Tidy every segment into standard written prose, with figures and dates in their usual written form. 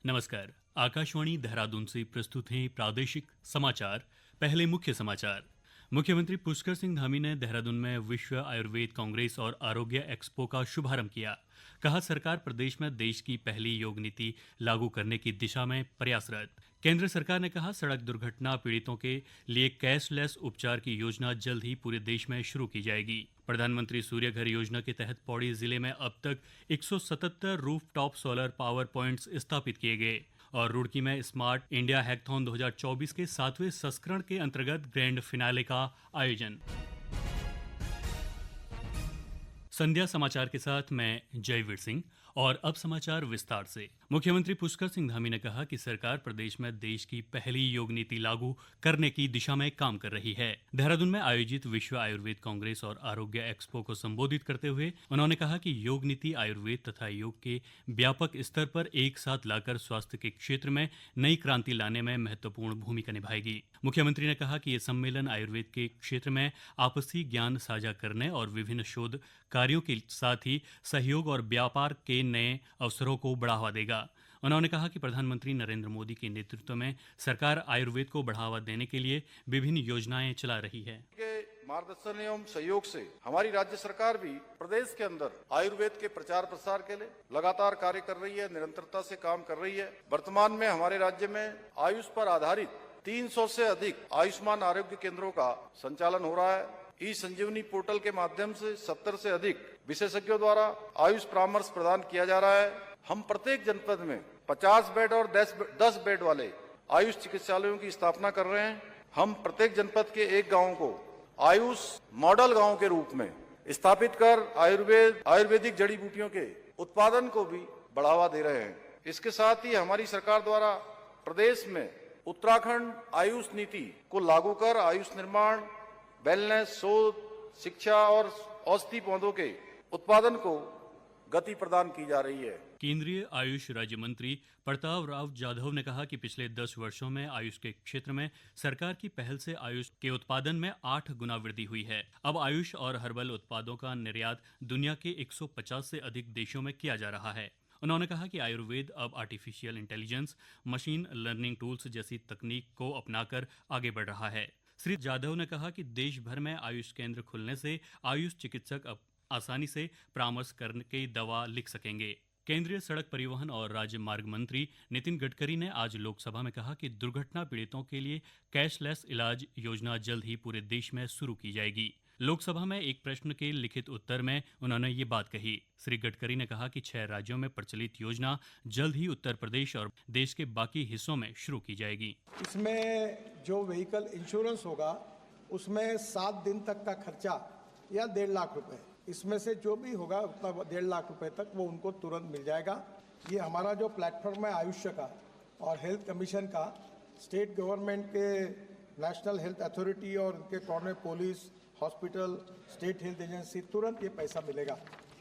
नमस्कार। आकाशवाणी देहरादून से प्रस्तुत हैं प्रादेशिक समाचार। पहले मुख्य समाचार। मुख्यमंत्री पुष्कर सिंह धामी ने देहरादून में विश्व आयुर्वेद कांग्रेस और आरोग्य एक्सपो का शुभारंभ किया। कहा, सरकार प्रदेश में देश की पहली योग नीति लागू करने की दिशा में प्रयासरत। केंद्र सरकार ने कहा, सड़क दुर्घटना पीड़ितों के लिए कैशलेस उपचार की योजना जल्द ही पूरे देश में शुरू की जाएगी। प्रधानमंत्री सूर्य घर योजना के तहत पौड़ी जिले में अब तक 177 रूफटॉप सोलर पावर पॉइंट्स स्थापित किए गए। और रुड़की में स्मार्ट इंडिया हैकथॉन 2024 के 7वें संस्करण के अंतर्गत ग्रैंड फिनाले का आयोजन। संध्या समाचार के साथ मैं जयवीर सिंह। और अब समाचार विस्तार से। मुख्यमंत्री पुष्कर सिंह धामी ने कहा कि सरकार प्रदेश में देश की पहली योग नीति लागू करने की दिशा में काम कर रही है। देहरादून में आयोजित विश्व आयुर्वेद कांग्रेस और आरोग्य एक्सपो को संबोधित करते हुए उन्होंने कहा कि योग नीति आयुर्वेद तथा योग के व्यापक स्तर पर एक साथ लाकर स्वास्थ्य के क्षेत्र में नई क्रांति लाने में महत्वपूर्ण भूमिका निभाएगी। मुख्यमंत्री ने कहा कि ये सम्मेलन आयुर्वेद के क्षेत्र में आपसी ज्ञान साझा करने और विभिन्न शोध कार्यों के साथ ही सहयोग और व्यापार के नए अवसरों को बढ़ावा देगा। उन्होंने कहा कि प्रधानमंत्री नरेंद्र मोदी के नेतृत्व में सरकार आयुर्वेद को बढ़ावा देने के लिए विभिन्न योजनाएं चला रही है। मार्गदर्शन एवं सहयोग से हमारी राज्य सरकार भी प्रदेश के अंदर आयुर्वेद के प्रचार प्रसार के लिए लगातार कार्य कर रही है, निरंतरता से काम कर रही है। वर्तमान में हमारे राज्य में आयुष पर आधारित 300 से अधिक आयुष्मान आरोग्य केंद्रों का संचालन हो रहा है। ई संजीवनी पोर्टल के माध्यम से 70 से अधिक विशेषज्ञों द्वारा आयुष परामर्श प्रदान किया जा रहा है। हम प्रत्येक जनपद में 50 बेड और 10 बेड वाले आयुष चिकित्सालयों की स्थापना कर रहे हैं। हम प्रत्येक जनपद के एक गांव को आयुष मॉडल गांव के रूप में स्थापित कर आयुर्वेदिक जड़ी बूटियों के उत्पादन को भी बढ़ावा दे रहे हैं। इसके साथ ही हमारी सरकार द्वारा प्रदेश में उत्तराखंड आयुष नीति को लागू कर आयुष निर्माण, वेलनेस, शोध, शिक्षा और औषधि पौधों के उत्पादन को गति प्रदान की जा रही है। केंद्रीय आयुष राज्य मंत्री प्रताप राव जाधव ने कहा कि पिछले 10 वर्षों में आयुष के क्षेत्र में सरकार की पहल से आयुष के उत्पादन में 8 गुना वृद्धि हुई है। अब आयुष और हर्बल उत्पादों का निर्यात दुनिया के 150 से अधिक देशों में किया जा रहा है। उन्होंने कहा कि आयुर्वेद अब artificial intelligence, machine learning tools जैसी तकनीक को अपनाकर आगे बढ़ रहा है। श्री जाधव ने कहा कि देश भर में आयुष केंद्र खुलने से आयुष चिकित्सक अब आसानी से परामर्श करके दवा लिख सकेंगे। केंद्रीय सड़क परिवहन और राजमार्ग मंत्री नितिन गडकरी ने आज लोकसभा में कहा कि दुर्घटना पीड़ितों के लिए कैशलेस इलाज योजना जल्द ही पूरे देश में शुरू की जाएगी। लोकसभा में एक प्रश्न के लिखित उत्तर में उन्होंने ये बात कही। श्री गडकरी ने कहा कि 6 राज्यों में प्रचलित योजना जल्द ही उत्तर प्रदेश और देश के बाकी हिस्सों में शुरू की जाएगी। इसमें जो व्हीकल इंश्योरेंस होगा उसमें 7 दिन तक का खर्चा या 1.5 लाख रुपए, इसमें से जो भी होगा उतना 1.5 लाख रुपए तक वो उनको तुरंत मिल जाएगा। ये हमारा जो प्लेटफॉर्म है आयुष्य का और हेल्थ कमीशन का, स्टेट गवर्नमेंट के नेशनल हेल्थ अथॉरिटी और उनके corner police, hospital, state health agency, तुरंत ये पैसा मिलेगा।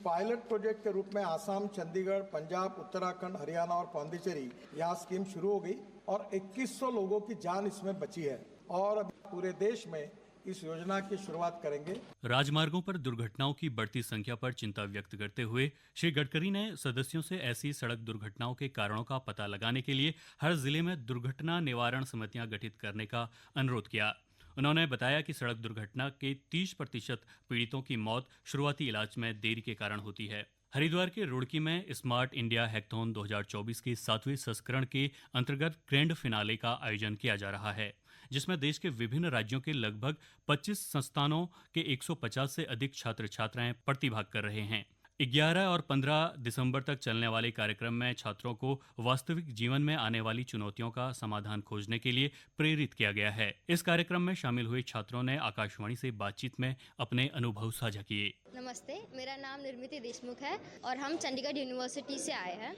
पायलट प्रोजेक्ट के रूप में आसाम, चंडीगढ़, पंजाब, उत्तराखंड, हरियाणा और पांडिचेरी यहाँ स्कीम शुरू हो गई और 2100 लोगों की जान इसमें बची है और पूरे देश में इस योजना की शुरुआत करेंगे। राजमार्गों पर दुर्घटनाओं की बढ़ती संख्या पर चिंता व्यक्त करते हुए श्री गडकरी ने सदस्यों से ऐसी सड़क दुर्घटनाओं के कारणों का पता लगाने के लिए हर जिले में दुर्घटना निवारण समितियां गठित करने का अनुरोध किया। उन्होंने बताया कि सड़क दुर्घटना के 30% पीड़ितों की मौत शुरुआती इलाज में देरी के कारण होती है। हरिद्वार के रुड़की में स्मार्ट इंडिया हैकथॉन 2024 के 7वें संस्करण के अंतर्गत ग्रैंड फिनाले का आयोजन किया जा रहा है, जिसमें देश के विभिन्न राज्यों के लगभग 25 संस्थानों के 150 से अधिक छात्र छात्राएं प्रतिभाग कर रहे हैं। 11 और 15 दिसंबर तक चलने वाले कार्यक्रम में छात्रों को वास्तविक जीवन में आने वाली चुनौतियों का समाधान खोजने के लिए प्रेरित किया गया है। इस कार्यक्रम में शामिल हुए छात्रों ने आकाशवाणी से बातचीत में अपने अनुभव साझा किए। नमस्ते, मेरा नाम निर्मिति देशमुख है और हम चंडीगढ़ यूनिवर्सिटी से आए हैं।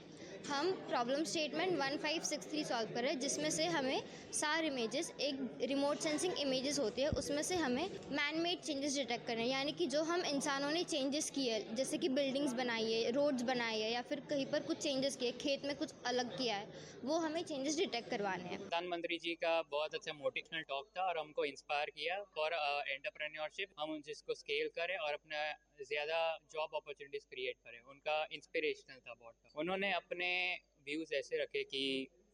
हम प्रॉब्लम स्टेटमेंट 1563 सॉल्व कर रहे हैं, जिसमें से हमें 4 इमेजेस, एक रिमोट सेंसिंग इमेजेस होती है, उसमें से हमें मैन मेड चेंजेस डिटेक्ट करने हैं, यानी कि जो हम इंसानों ने चेंजेस किए, जैसे कि बिल्डिंग्स बनाई है, रोड्स बनाई है या फिर कहीं पर कुछ चेंजेस किए, खेत में कुछ अलग किया है, वो हमें चेंजेस डिटेक्ट करवाने हैं। प्रधानमंत्री जी का बहुत अच्छा मोटिवेशनल टॉक था और हमको इंस्पायर किया फॉर एंटरप्रेन्योरशिप। हम जिसको स्केल करें और अपना ज़्यादा जॉब अपॉर्चुनिटीज़ क्रिएट करें। उनका इंस्पिरेशनल था बहुत। उन्होंने अपने व्यूज़ ऐसे रखे कि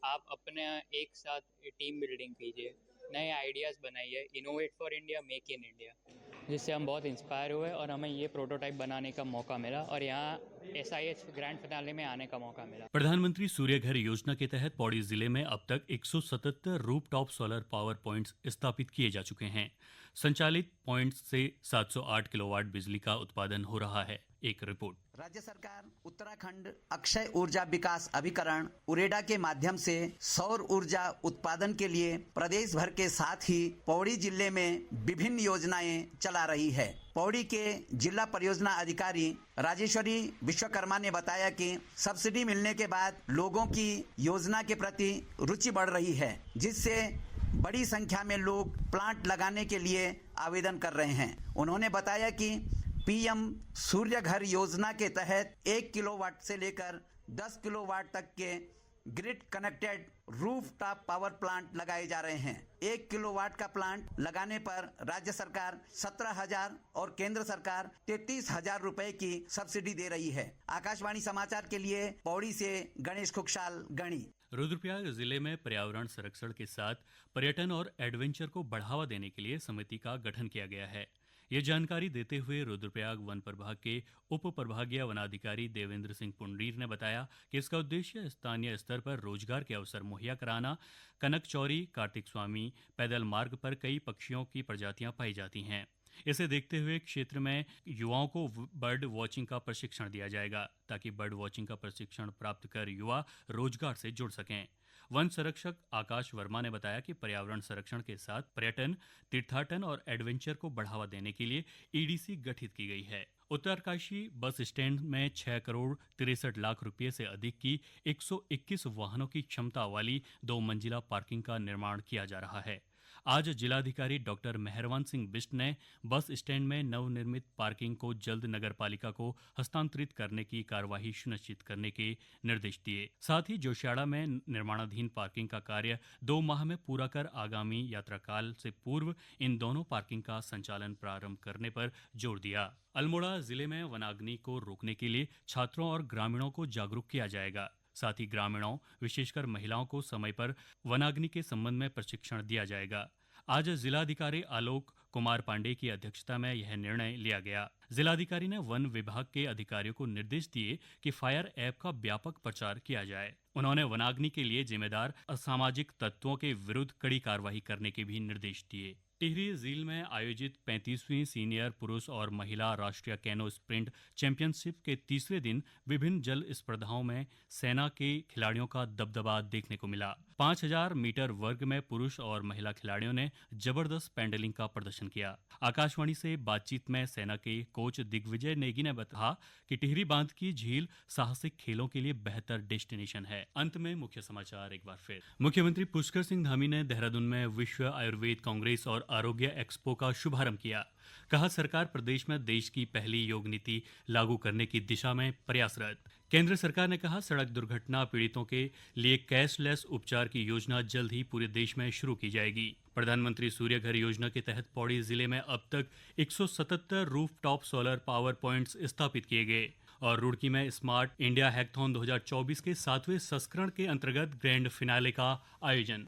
आप अपने एक साथ टीम बिल्डिंग कीजिए, नए आइडियाज़ बनाइए, innovate for India, make in India, जिससे हम बहुत इंस्पायर हुए और हमें ये प्रोटोटाइप बनाने का मौका मिला और यहाँ SIH ग्रैंड फिनाले में आने का मौका मिला। प्रधानमंत्री सूर्य घर योजना के तहत पौड़ी जिले में अब तक 177 रूफटॉप सोलर पावर पॉइंट्स स्थापित किए जा चुके हैं। संचालित पॉइंट्स से 708 किलोवाट बिजली का उत्पादन हो रहा है। एक रिपोर्ट। राज्य सरकार उत्तराखंड अक्षय ऊर्जा विकास अभिकरण उरेडा के माध्यम से सौर ऊर्जा उत्पादन के लिए प्रदेश भर के साथ ही पौड़ी जिले में विभिन्न योजनाएं चला रही है। पौड़ी के जिला परियोजना अधिकारी राजेश्वरी विश्वकर्मा ने बताया कि सब्सिडी मिलने के बाद लोगों की योजना के प्रति रुचि बढ़ रही है, जिससे बड़ी संख्या में लोग प्लांट लगाने के लिए आवेदन कर रहे हैं। उन्होंने बताया कि PM सूर्य घर योजना के तहत 1 किलोवाट से लेकर 10 किलोवाट तक के grid connected rooftop power plant लगाए जा रहे हैं। 1 किलोवाट का प्लांट लगाने पर राज्य सरकार 17,000 और केंद्र सरकार 33,000 रुपए की सब्सिडी दे रही है। आकाशवाणी समाचार के लिए पौड़ी से गणेश खुकसाल गणी। रुद्रप्रयाग जिले में पर्यावरण संरक्षण के साथ पर्यटन और एडवेंचर को बढ़ावा देने के लिए समिति का गठन किया गया है। ये जानकारी देते हुए रुद्रप्रयाग वन प्रभाग के उप प्रभागीय वनाधिकारी देवेंद्र सिंह पुंडरीर ने बताया कि इसका उद्देश्य स्थानीय स्तर पर रोजगार के अवसर मुहैया कराना। कनक चौरी, कार्तिक स्वामी पैदल मार्ग पर कई पक्षियों की प्रजातियां पाई जाती हैं। इसे देखते हुए क्षेत्र में युवाओं को बर्ड वॉचिंग का प्रशिक्षण दिया जाएगा, ताकि बर्ड वॉचिंग का प्रशिक्षण प्राप्त कर युवा रोजगार से जुड़ सकें। वन संरक्षक आकाश वर्मा ने बताया कि पर्यावरण संरक्षण के साथ पर्यटन, तीर्थाटन और एडवेंचर को बढ़ावा देने के लिए EDC गठित की गई है। उत्तरकाशी बस स्टैंड में 6 करोड़ 63 लाख रुपए से अधिक की 121 वाहनों की क्षमता वाली 2 मंजिला पार्किंग का निर्माण किया जा रहा है। आज जिलाधिकारी डॉक्टर मेहरवान सिंह बिष्ट ने बस स्टैंड में नवनिर्मित पार्किंग को जल्द नगर पालिका को हस्तांतरित करने की कार्यवाही सुनिश्चित करने के निर्देश दिए। साथ ही जोशियाड़ा में निर्माणाधीन पार्किंग का कार्य 2 माह में पूरा कर आगामी यात्रा काल से पूर्व इन दोनों पार्किंग का संचालन प्रारंभ करने पर जोर दिया। अल्मोड़ा जिले में वनाग्नि को रोकने के लिए छात्रों और ग्रामीणों को जागरूक किया जाएगा। साथ ही ग्रामीणों, विशेषकर महिलाओं को समय पर वनाग्नि के संबंध में प्रशिक्षण दिया जाएगा। आज जिलाधिकारी आलोक कुमार पांडे की अध्यक्षता में यह निर्णय लिया गया। जिलाधिकारी ने वन विभाग के अधिकारियों को निर्देश दिए कि फायर ऐप का व्यापक प्रचार किया जाए। उन्होंने वनाग्नि के लिए जिम्मेदार असामाजिक तत्वों के विरुद्ध कड़ी कार्रवाई करने के भी निर्देश दिए। टिहरी झील में आयोजित 35वीं सीनियर पुरुष और महिला राष्ट्रीय कैनो स्प्रिंट चैंपियनशिप के तीसरे दिन विभिन्न जल स्पर्धाओं में सेना के खिलाड़ियों का दबदबा देखने को मिला। 5000 मीटर वर्ग में पुरुष और महिला खिलाड़ियों ने जबरदस्त पैडलिंग का प्रदर्शन किया। आकाशवाणी से बातचीत में सेना के कोच दिग्विजय नेगी ने बताया कि टिहरी बांध की झील साहसिक खेलों के लिए बेहतर डेस्टिनेशन है। अंत में मुख्य समाचार एक बार फिर। मुख्यमंत्री पुष्कर सिंह धामी ने देहरादून में विश्व आयुर्वेद कांग्रेस और आरोग्य एक्सपो का शुभारंभ किया। कहा, सरकार प्रदेश में देश की पहली योग नीति लागू करने की दिशा में प्रयासरत। केंद्र सरकार ने कहा, सड़क दुर्घटना पीड़ितों के लिए कैशलेस उपचार की योजना जल्द ही पूरे देश में शुरू की जाएगी। प्रधानमंत्री सूर्य घर योजना के तहत पौड़ी जिले में अब तक 177 रूफटॉप सोलर पावर पॉइंट्स स्थापित किए गए। और रुड़की में स्मार्ट इंडिया हैकथॉन 2024 के 7वें संस्करण के अंतर्गत ग्रैंड फिनाले का आयोजन।